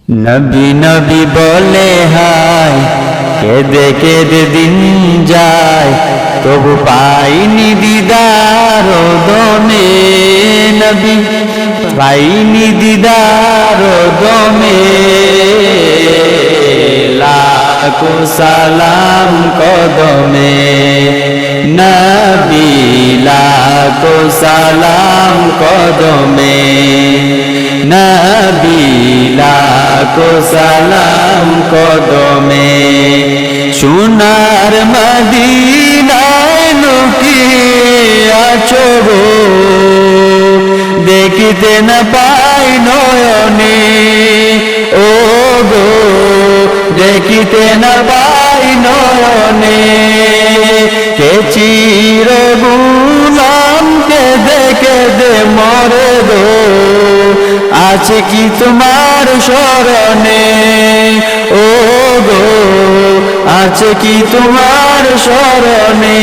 নবী নবী বলে হায়, কেঁদে কেঁদে দিন যায়, তবু পাইনি দিদার দমে। নবী পাইনি দিদার দমে। লাখো সালাম কদমে নবী, লাখো সালাম কদমে নবী, লাখো সালাম কদমে। সোনার মদিনায় লুকিয়ে আছো গো, দেখিতে না পাই নয়নে। ও গো দেখিতে না পাই নয়নে। কে চির গুলাম কেঁদে কেঁদে মরে গো, আছে কি তোমার শরণে। ও গো আছে কি তোমার শরণে।